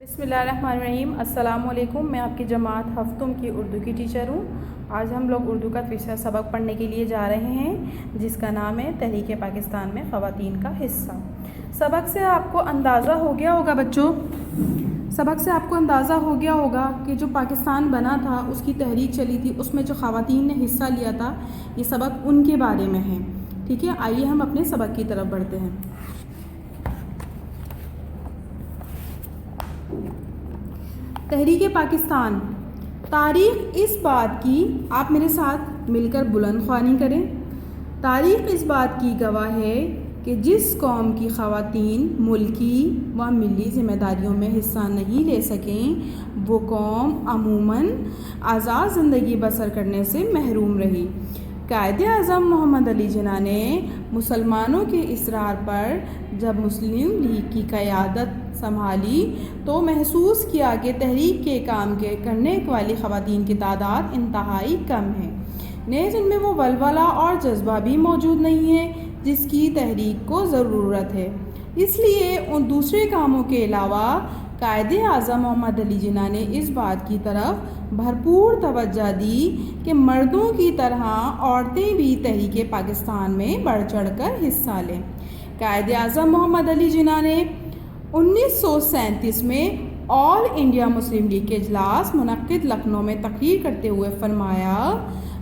بسم اللہ الرحمن الرحیم۔ السلام علیکم، میں آپ کی جماعت ہفتم کی اردو کی ٹیچر ہوں۔ آج ہم لوگ اردو کا تیسرا سبق پڑھنے کے لیے جا رہے ہیں، جس کا نام ہے تحریک پاکستان میں خواتین کا حصہ۔ سبق سے آپ کو اندازہ ہو گیا ہوگا بچوں، کہ جو پاکستان بنا تھا، اس کی تحریک چلی تھی، اس میں جو خواتین نے حصہ لیا تھا، یہ سبق ان کے بارے میں ہے۔ ٹھیک ہے، آئیے ہم اپنے سبق کی طرف بڑھتے ہیں۔ تحریک پاکستان۔ تاریخ اس بات کی، آپ میرے ساتھ مل کر بلند خوانی کریں۔ تاریخ اس بات کی گواہ ہے کہ جس قوم کی خواتین ملکی و ملی ذمہ داریوں میں حصہ نہیں لے سکیں، وہ قوم عموماً آزاد زندگی بسر کرنے سے محروم رہی۔ قائد اعظم محمد علی جناح نے مسلمانوں کے اصرار پر جب مسلم لیگ کی قیادت سنبھالی تو محسوس کیا کہ تحریک کے کام کرنے والی خواتین کی تعداد انتہائی کم ہے، نیز ان میں وہ ولولہ اور جذبہ بھی موجود نہیں ہے جس کی تحریک کو ضرورت ہے۔ اس لیے ان دوسرے کاموں کے علاوہ قائد اعظم محمد علی جناح نے اس بات کی طرف بھرپور توجہ دی کہ مردوں کی طرح عورتیں بھی تحریک پاکستان میں بڑھ چڑھ کر حصہ لیں۔ قائد اعظم محمد علی جناح نے 1937 میں آل انڈیا مسلم لیگ کے اجلاس منعقد لکھنؤ میں تقریر کرتے ہوئے فرمایا،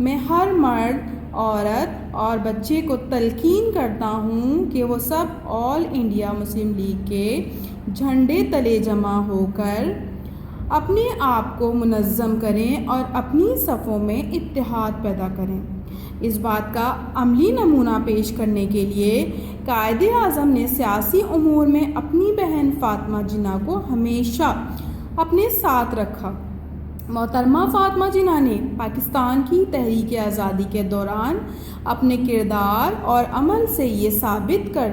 میں ہر مرد، عورت اور بچے کو تلقین کرتا ہوں کہ وہ سب آل انڈیا مسلم لیگ کے جھنڈے تلے جمع ہو کر اپنے آپ کو منظم کریں اور اپنی صفوں میں اتحاد پیدا کریں۔ اس بات کا عملی نمونہ پیش کرنے کے لیے قائد اعظم نے سیاسی امور میں اپنی بہن فاطمہ جناح کو ہمیشہ اپنے ساتھ رکھا۔ محترمہ فاطمہ جناح نے پاکستان کی تحریک آزادی کے دوران اپنے کردار اور عمل سے یہ ثابت کر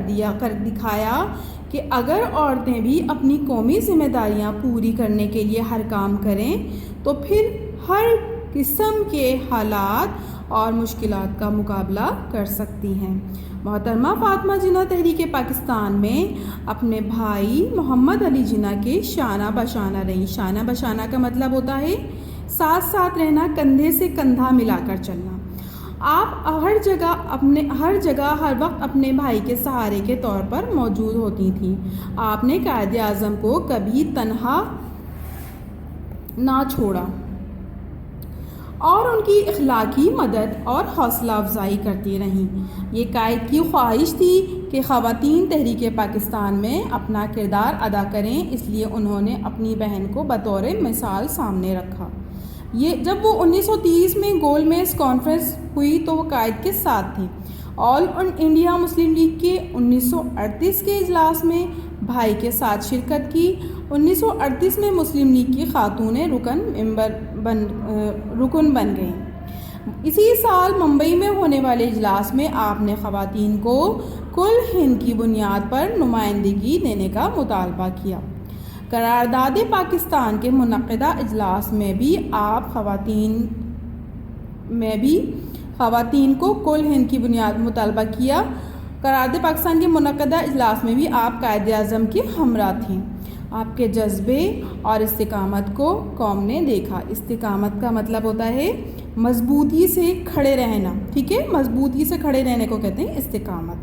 دکھایا کہ اگر عورتیں بھی اپنی قومی ذمہ داریاں پوری کرنے کے لیے ہر کام کریں تو پھر ہر قسم کے حالات اور مشکلات کا مقابلہ کر سکتی ہیں۔ محترمہ فاطمہ جناح تحریک پاکستان میں اپنے بھائی محمد علی جناح کے شانہ بشانہ رہیں۔ شانہ بشانہ کا مطلب ہوتا ہے ساتھ ساتھ رہنا، کندھے سے کندھا ملا کر چلنا۔ آپ ہر جگہ ہر وقت اپنے بھائی کے سہارے کے طور پر موجود ہوتی تھیں۔ آپ نے قائد اعظم کو کبھی تنہا نہ چھوڑا اور ان کی اخلاقی مدد اور حوصلہ افزائی کرتی رہیں۔ یہ قائد کی خواہش تھی کہ خواتین تحریک پاکستان میں اپنا کردار ادا کریں، اس لیے انہوں نے اپنی بہن کو بطور مثال سامنے رکھا۔ جب وہ 1930 میں گول میز کانفرنس ہوئی تو وہ قائد کے ساتھ تھی۔ آل انڈیا مسلم لیگ کے 1938 کے اجلاس میں بھائی کے ساتھ شرکت کی۔ 1938 میں مسلم لیگ کی خاتونیں رکن بن گئیں۔ اسی سال ممبئی میں ہونے والے اجلاس میں آپ نے خواتین کو کل ہند کی بنیاد پر نمائندگی دینے کا مطالبہ کیا۔ قرارداد پاکستان کے منعقدہ اجلاس میں بھی آپ خواتین کو کل ہند کی بنیاد مطالبہ کیا۔ قرارداد پاکستان کے منعقدہ اجلاس میں بھی آپ قائد اعظم کے ہمراہ تھیں۔ آپ کے جذبے اور استقامت کو قوم نے دیکھا۔ استقامت کا مطلب ہوتا ہے مضبوطی سے کھڑے رہنا، ٹھیک ہے، مضبوطی سے کھڑے رہنے کو کہتے ہیں استقامت۔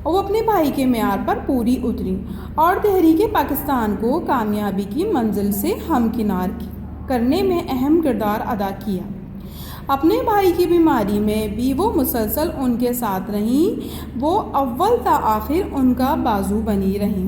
اور وہ اپنے بھائی کے معیار پر پوری اتری اور تحریک پاکستان کو کامیابی کی منزل سے ہمکنار کرنے میں اہم کردار ادا کیا۔ اپنے بھائی کی بیماری میں بھی وہ مسلسل ان کے ساتھ رہیں، وہ اول تا آخر ان کا بازو بنی رہیں۔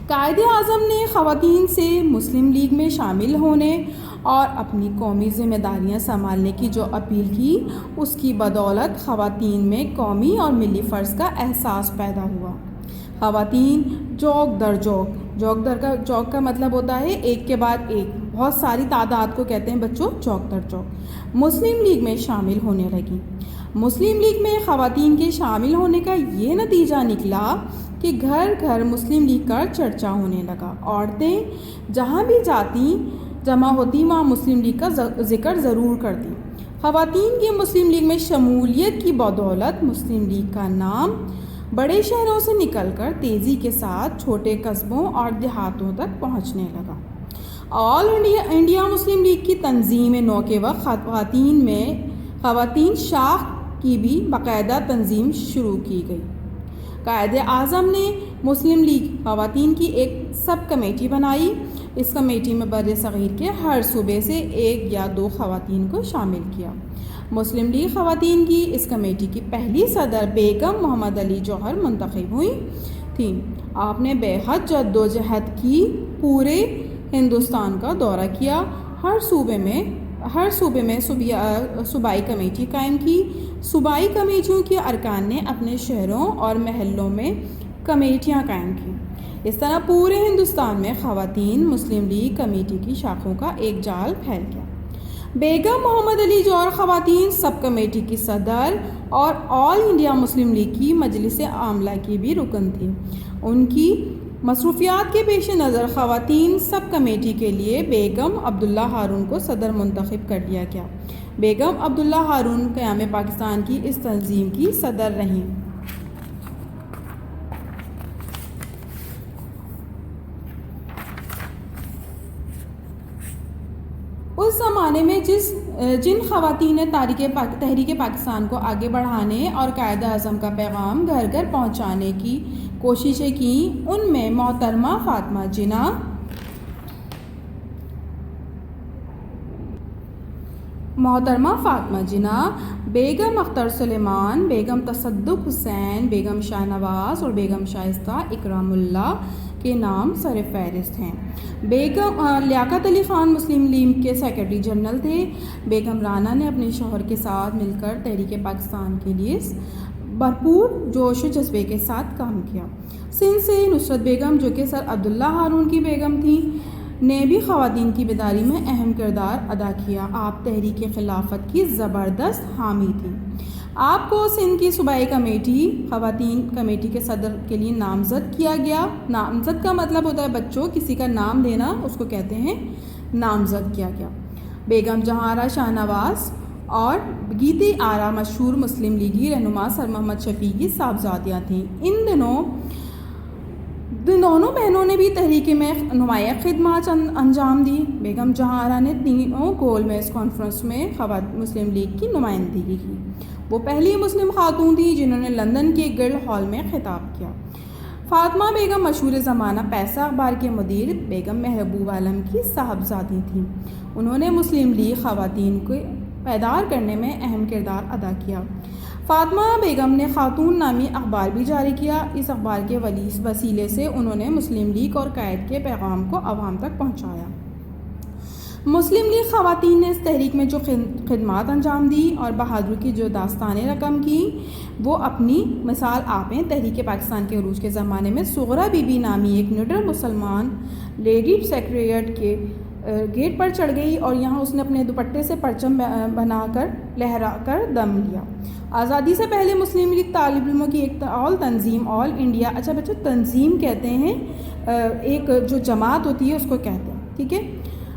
قائد اعظم نے خواتین سے مسلم لیگ میں شامل ہونے اور اپنی قومی ذمہ داریاں سنبھالنے کی جو اپیل کی، اس کی بدولت خواتین میں قومی اور ملی فرض کا احساس پیدا ہوا۔ خواتین جوک در جوک کا مطلب ہوتا ہے ایک کے بعد ایک، بہت ساری تعداد کو کہتے ہیں بچوں چوک در چوک، مسلم لیگ میں شامل ہونے لگی۔ مسلم لیگ میں خواتین کے شامل ہونے کا یہ نتیجہ نکلا کہ گھر گھر مسلم لیگ کا چرچا ہونے لگا۔ عورتیں جہاں بھی جمع ہوتی وہاں مسلم لیگ کا ذکر ضرور کرتی۔ خواتین کی مسلم لیگ میں شمولیت کی بدولت مسلم لیگ کا نام بڑے شہروں سے نکل کر تیزی کے ساتھ چھوٹے قصبوں اور دیہاتوں تک پہنچنے لگا۔ آل انڈیا مسلم لیگ کی تنظیم نو کے وقت خواتین شاخ کی بھی باقاعدہ تنظیم شروع کی گئی۔ قائد اعظم نے مسلم لیگ خواتین کی ایک سب کمیٹی بنائی۔ اس کمیٹی میں بر صغیر کے ہر صوبے سے 1 یا 2 خواتین کو شامل کیا۔ مسلم لیگ خواتین کی اس کمیٹی کی پہلی صدر بیگم محمد علی جوہر منتخب ہوئی تھیں۔ آپ نے بے حد جدوجہد کی، پورے ہندوستان کا دورہ کیا، ہر صوبے میں صوبائی کمیٹی قائم کی۔ صوبائی کمیٹیوں کے ارکان نے اپنے شہروں اور محلوں میں کمیٹیاں قائم کی۔ اس طرح پورے ہندوستان میں خواتین مسلم لیگ کمیٹی کی شاخوں کا ایک جال پھیل گیا۔ بیگم محمد علی جوہر خواتین سب کمیٹی کی صدر اور آل انڈیا مسلم لیگ کی مجلس عاملہ کی بھی رکن تھی۔ ان کی مصروفیات کے پیش نظر خواتین سب کمیٹی کے لیے بیگم عبداللہ ہارون کو صدر منتخب کر لیا گیا۔ بیگم عبداللہ ہارون قیام پاکستان کی اس تنظیم کی صدر رہیں۔ اس زمانے میں جن خواتین نے تحریک پاکستان کو آگے بڑھانے اور قائد اعظم کا پیغام گھر گھر پہنچانے کی کوششیں کیں، ان میں محترمہ فاطمہ جناح، بیگم اختر سلیمان، بیگم تصدق حسین، بیگم شاہ نواز اور بیگم شائستہ اکرام اللہ کے نام سر فہرست ہیں۔ بیگم لیاقت علی خان مسلم لیگ کے سیکرٹری جنرل تھے۔ بیگم رانا نے اپنے شوہر کے ساتھ مل کر تحریک پاکستان کے لیے بھرپور جوش و جذبے کے ساتھ کام کیا۔ سندھ سے نصرت بیگم، جو کہ سر عبداللہ ہارون کی بیگم تھیں، نے بھی خواتین کی بیداری میں اہم کردار ادا کیا۔ آپ تحریک خلافت کی زبردست حامی تھیں۔ آپ کو سندھ کی صوبائی خواتین کمیٹی کے صدر کے لیے نامزد کیا گیا۔ نامزد کا مطلب ہوتا ہے بچوں، کسی کا نام دینا، اس کو کہتے ہیں نامزد کیا گیا۔ بیگم جہاں آرا شاہ نواز اور گیتی آرا مشہور مسلم لیگی رہنما سر محمد شفیع کی صاحبزادیاں تھیں۔ ان دونوں بہنوں نے بھی تحریک میں نمایاں خدمات انجام دی۔ بیگم جہاں آرا نے تینوں گول میز کانفرنس میں مسلم لیگ کی نمائندگی کی۔ وہ پہلی مسلم خاتون تھی جنہوں نے لندن کے گلڈ ہال میں خطاب کیا۔ فاطمہ بیگم مشہور زمانہ پیسہ اخبار کے مدیر بیگم محبوب عالم کی صاحبزادی تھیں۔ انہوں نے مسلم لیگ خواتین کو بیدار کرنے میں اہم کردار ادا کیا۔ فاطمہ بیگم نے خاتون نامی اخبار بھی جاری کیا۔ اس اخبار کے وسیلے سے انہوں نے مسلم لیگ اور قائد کے پیغام کو عوام تک پہنچایا۔ مسلم لیگ خواتین نے اس تحریک میں جو خدمات انجام دی اور بہادری کی جو داستانیں رقم کی، وہ اپنی مثال آپ ہیں۔ تحریک پاکستان کے عروج کے زمانے میں سغرا بی بی نامی ایک نڈر مسلمان لیڈی سیکریٹریٹ کے گیٹ پر چڑھ گئی اور یہاں اس نے اپنے دوپٹے سے پرچم بنا کر لہرا کر دم لیا۔ آزادی سے پہلے مسلم لیگ طالب علموں کی ایک تنظیم آل انڈیا، اچھا بچوں تنظیم کہتے ہیں، ایک جو جماعت ہوتی ہے اس کو کہتے ہیں، ٹھیک ہے۔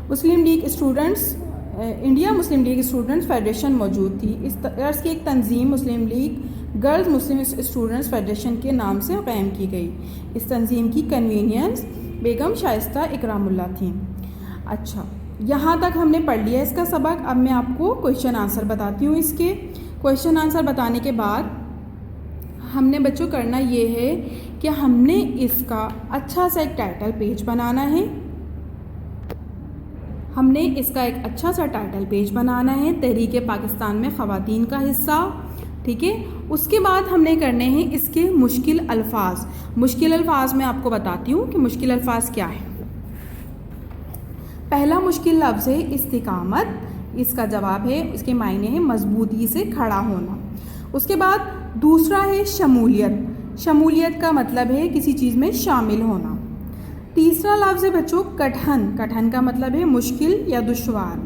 Muslim League students, India Muslim League students federation موجود تھی۔ اس طرح کی ایک تنظیم Muslim League girls Muslim students federation کے نام سے قائم کی گئی۔ اس تنظیم کی کنوینئرز بیگم شائستہ اکرام اللہ تھیں۔ اچھا، یہاں تک ہم نے پڑھ لیا اس کا سبق۔ اب میں آپ کو کویشچن آنسر بتاتی ہوں۔ اس کے کویشچن آنسر بتانے کے بعد ہم نے بچوں کرنا یہ ہے کہ ہم نے اس کا اچھا سا ایک ٹائٹل پیج بنانا ہے۔ ہم نے اس کا ایک اچھا سا ٹائٹل پیج بنانا ہے، تحریک پاکستان میں خواتین کا حصہ، ٹھیک ہے۔ اس کے بعد ہم نے کرنے ہیں اس کے مشکل الفاظ۔ مشکل الفاظ میں آپ کو بتاتی ہوں کہ مشکل الفاظ کیا ہے۔ پہلا مشکل لفظ ہے استقامت، اس کا جواب ہے، اس کے معنی ہے مضبوطی سے کھڑا ہونا۔ اس کے بعد دوسرا ہے شمولیت، شمولیت کا مطلب ہے کسی چیز میں شامل ہونا۔ تیسرا لفظ ہے بچوں کٹھن، کٹھن کا مطلب ہے مشکل یا دشوار۔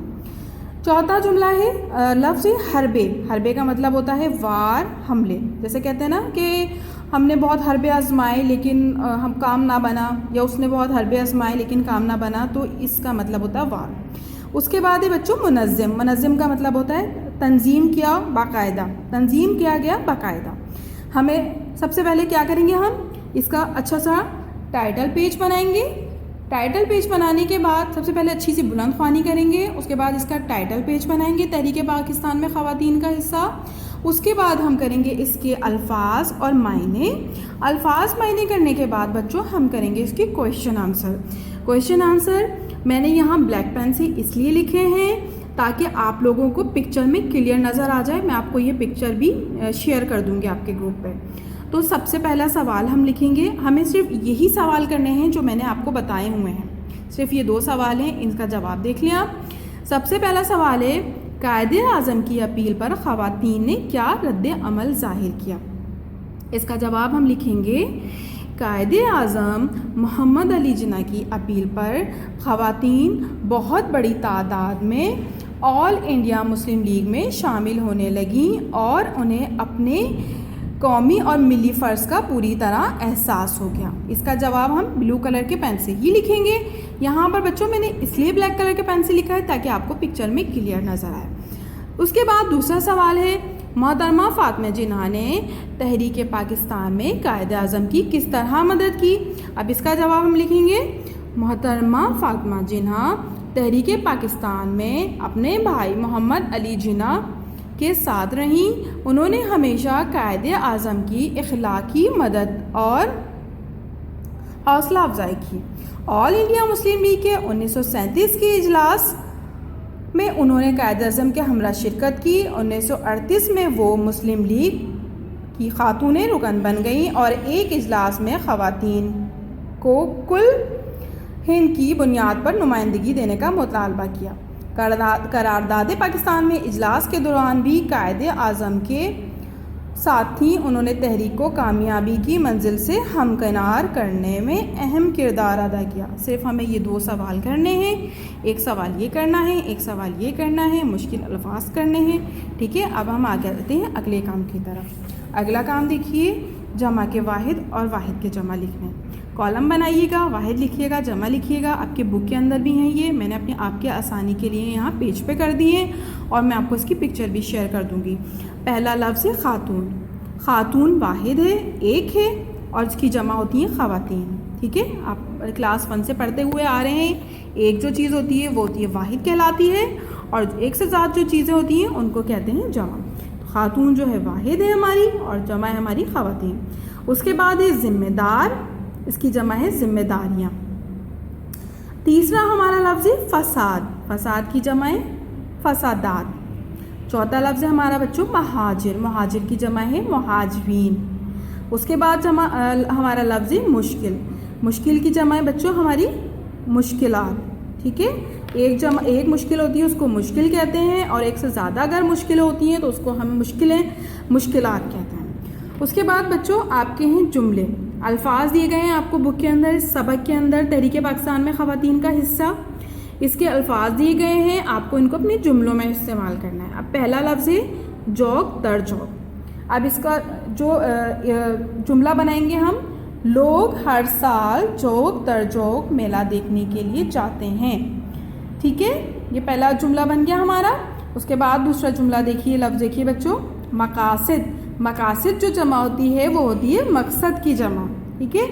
چوتھا جملہ ہے لفظ حربے، حربے کا مطلب ہوتا ہے وار، حملے، جیسے کہتے ہیں نا کہ ہم نے بہت حربے آزمائے لیکن ہم کام نہ بنا، یا اس نے بہت حربے آزمائے لیکن کام نہ بنا، تو اس کا مطلب ہوتا ہے وار۔ اس کے بعد ہے بچوں منظم، منظم کا مطلب ہوتا ہے تنظیم کیا باقاعدہ، تنظیم کیا گیا باقاعدہ۔ ہمیں سب سے پہلے کیا کریں گے ہم اس کا اچھا سا ٹائٹل پیج بنائیں گے. ٹائٹل پیج بنانے کے بعد سب سے پہلے اچھی سی بلند خوانی کریں گے. اس کے بعد اس کا ٹائٹل پیج بنائیں گے تحریک پاکستان میں خواتین کا حصہ. اس کے بعد ہم کریں گے اس کے الفاظ اور معنی. الفاظ معنی کرنے کے بعد بچوں ہم کریں گے اس کے کویشچن آنسر. کویشچن آنسر میں نے یہاں بلیک پین سے اس لیے لکھے ہیں تاکہ آپ لوگوں کو پکچر میں کلیئر نظر آ جائے. میں آپ کو یہ پکچر بھی شیئر کر دوں گی آپ کے گروپ پہ. تو سب سے پہلا سوال ہم لکھیں گے. ہمیں صرف یہی سوال کرنے ہیں جو میں نے آپ کو بتائے ہوئے ہیں. صرف یہ 2 سوال ہیں, ان کا جواب دیکھ لیں آپ. سب سے پہلا سوال ہے قائد اعظم کی اپیل پر خواتین نے کیا رد عمل ظاہر کیا. اس کا جواب ہم لکھیں گے قائد اعظم محمد علی جناح کی اپیل پر خواتین بہت بڑی تعداد میں آل انڈیا مسلم لیگ میں شامل ہونے لگیں اور انہیں اپنے قومی اور ملی فرض کا پوری طرح احساس ہو گیا. اس کا جواب ہم بلو کلر کے پین سے ہی لکھیں گے. یہاں پر بچوں میں نے اس لیے بلیک کلر کے پین سے لکھا ہے تاکہ آپ کو پکچر میں کلیئر نظر آئے. اس کے بعد دوسرا سوال ہے محترمہ فاطمہ جناح نے تحریک پاکستان میں قائد اعظم کی کس طرح مدد کی. اب اس کا جواب ہم لکھیں گے محترمہ فاطمہ جناح تحریک پاکستان میں اپنے بھائی محمد علی جناح کے ساتھ رہیں. انہوں نے ہمیشہ قائد اعظم کی اخلاقی مدد اور حوصلہ افزائی کی. آل انڈیا مسلم لیگ کے 1937 کے اجلاس میں انہوں نے قائد اعظم کے ہمراہ شرکت کی. 1938 میں وہ مسلم لیگ کی خاتون رکن بن گئیں اور ایک اجلاس میں خواتین کو کل ہند کی بنیاد پر نمائندگی دینے کا مطالبہ کیا. قرارداد پاکستان میں اجلاس کے دوران بھی قائد اعظم کے ساتھ تھیں. انہوں نے تحریک کو کامیابی کی منزل سے ہمکنار کرنے میں اہم کردار ادا کیا. صرف ہمیں یہ 2 سوال کرنے ہیں. ایک سوال یہ کرنا ہے, ایک سوال یہ کرنا ہے, مشکل الفاظ کرنے ہیں. ٹھیک ہے, اب ہم آگے آتے ہیں اگلے کام کی طرف. اگلا کام دیکھیے جمع کے واحد اور واحد کے جمع لکھنے. کالم بنائیے گا, واحد لکھیے گا, جمع لکھیے گا. آپ کے بک کے اندر بھی ہیں, یہ میں نے اپنے آپ کے آسانی کے لیے یہاں پیج پہ کر دی ہیں اور میں آپ کو اس کی پکچر بھی شیئر کر دوں گی. پہلا لفظ ہے خاتون. خاتون واحد ہے, ایک ہے, اور اس کی جمع ہوتی ہیں خواتین. ٹھیک ہے, آپ کلاس 1 سے پڑھتے ہوئے آ رہے ہیں. ایک جو چیز ہوتی ہے وہ ہوتی ہے واحد کہلاتی ہے, اور ایک سے زیادہ جو چیزیں ہوتی ہیں ان کو کہتے ہیں جمع. خاتون جو ہے واحد ہے ہماری, اور جمع ہے ہماری خواتین. اس کے بعد ہے ذمہ دار. اس کی جمع ہے ذمہ داریاں. تیسرا ہمارا لفظ ہے فساد. فساد کی جمع ہے فسادات. چوتھا لفظ ہے ہمارا بچوں مہاجر. مہاجر کی جمع ہے مہاجرین. اس کے بعد ہمارا لفظ ہے مشکل. مشکل کی جمع ہے بچوں ہماری مشکلات. ٹھیک ہے, ایک مشکل ہوتی ہے اس کو مشکل کہتے ہیں, اور ایک سے زیادہ اگر مشکل ہوتی ہیں تو اس کو ہم مشکلات کہتے ہیں. اس کے بعد بچوں آپ کے ہیں جملے. الفاظ دیے گئے ہیں آپ کو بک کے اندر, سبق کے اندر, تحریک پاکستان میں خواتین کا حصہ. اس کے الفاظ دیے گئے ہیں, آپ کو ان کو اپنے جملوں میں استعمال کرنا ہے. اب پہلا لفظ ہے جوک در جوک. اب اس کا جو جملہ بنائیں گے ہم, لوگ ہر سال جوک در جوک میلہ دیکھنے کے لیے جاتے ہیں. ٹھیک ہے, یہ پہلا جملہ بن گیا ہمارا. اس کے بعد دوسرا جملہ دیکھیے, لفظ دیکھیے بچوں مقاصد. مقاصد جو جمع ہوتی ہے وہ ہوتی ہے مقصد کی جمع. ٹھیک ہے,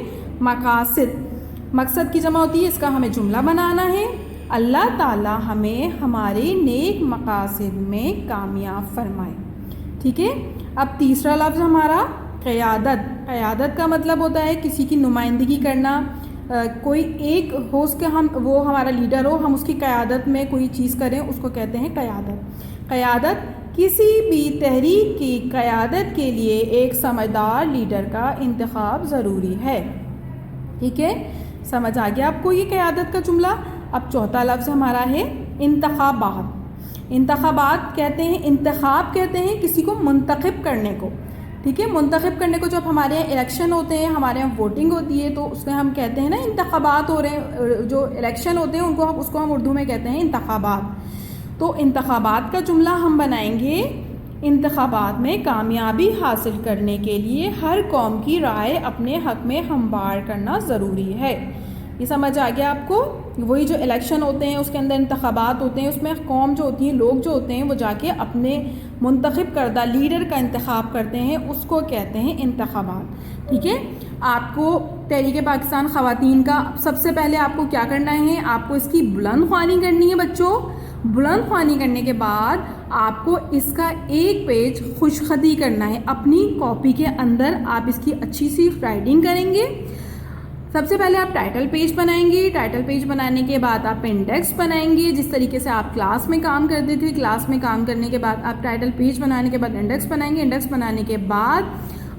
مقصد کی جمع ہوتی ہے. اس کا ہمیں جملہ بنانا ہے. اللہ تعالی ہمیں ہمارے نیک مقاصد میں کامیاب فرمائے. ٹھیک ہے, اب تیسرا لفظ ہمارا قیادت. قیادت کا مطلب ہوتا ہے کسی کی نمائندگی کرنا. کوئی ایک ہو اس کے وہ ہمارا لیڈر ہو, ہم اس کی قیادت میں کوئی چیز کریں, اس کو کہتے ہیں قیادت. قیادت کسی بھی تحریک کی قیادت کے لیے ایک سمجھدار لیڈر کا انتخاب ضروری ہے. ٹھیک ہے, سمجھ آ گیا آپ کو یہ قیادت کا جملہ. اب چوتھا لفظ ہمارا ہے انتخابات. انتخابات کہتے ہیں, انتخاب کہتے ہیں کسی کو منتخب کرنے کو. ٹھیک ہے, منتخب کرنے کو. جب ہمارے یہاں الیکشن ہوتے ہیں, ہمارے یہاں ووٹنگ ہوتی ہے, تو اس میں ہم کہتے ہیں نا انتخابات ہو رہے ہیں. جو الیکشن ہوتے ہیں اس کو ہم اردو میں کہتے ہیں انتخابات. تو انتخابات کا جملہ ہم بنائیں گے, انتخابات میں کامیابی حاصل کرنے کے لیے ہر قوم کی رائے اپنے حق میں ہموار کرنا ضروری ہے. یہ سمجھ آ گیا آپ کو. وہی جو الیکشن ہوتے ہیں اس کے اندر انتخابات ہوتے ہیں، اس میں قوم جو ہوتی ہیں، لوگ جو ہوتے ہیں وہ جا کے اپنے منتخب کردہ لیڈر کا انتخاب کرتے ہیں، اس کو کہتے ہیں انتخابات. ٹھیک ہے. آپ کو تحریک پاکستان خواتین کا سب سے پہلے آپ کو کیا کرنا ہے، آپ کو اس کی بلند خوانی کرنی ہے بچوں. بلند خوانی کرنے کے بعد آپ کو اس کا ایک پیج خوش خطی کرنا ہے. اپنی کاپی کے اندر آپ اس کی اچھی سی رائٹنگ کریں گے. سب سے پہلے آپ ٹائٹل پیج بنائیں گے. ٹائٹل پیج بنانے کے بعد آپ انڈیکس بنائیں گے، جس طریقے سے آپ کلاس میں کام کرتے تھے. کلاس میں کام کرنے کے بعد آپ ٹائٹل پیج بنانے کے بعد انڈیکس بنائیں گے. انڈیکس بنانے کے بعد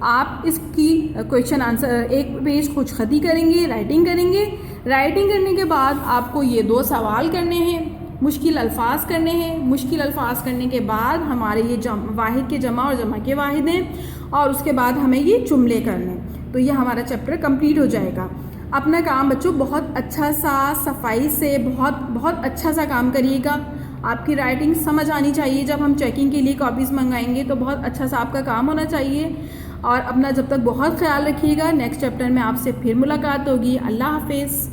آپ اس کی کویشچن آنسر ایک پیج خوش خطی کریں گے، رائٹنگ کریں گے. رائٹنگ کرنے کے بعد آپ کو یہ 2 سوال کرنے ہیں، مشکل الفاظ کرنے ہیں. مشکل الفاظ کرنے کے بعد ہمارے یہ واحد کے جمع اور جمع کے واحد ہیں، اور اس کے بعد ہمیں یہ جملے کرنے. تو یہ ہمارا چیپٹر کمپلیٹ ہو جائے گا. اپنا کام بچوں بہت اچھا سا صفائی سے بہت اچھا سا کام کریے گا. آپ کی رائٹنگ سمجھ آنی چاہیے. جب ہم چیکنگ کے لیے کاپیز منگائیں گے تو بہت اچھا سا آپ کا کام ہونا چاہیے. اور اپنا جب تک بہت خیال رکھیے گا. نیکسٹ چیپٹر میں آپ سے پھر ملاقات ہوگی. اللہ حافظ.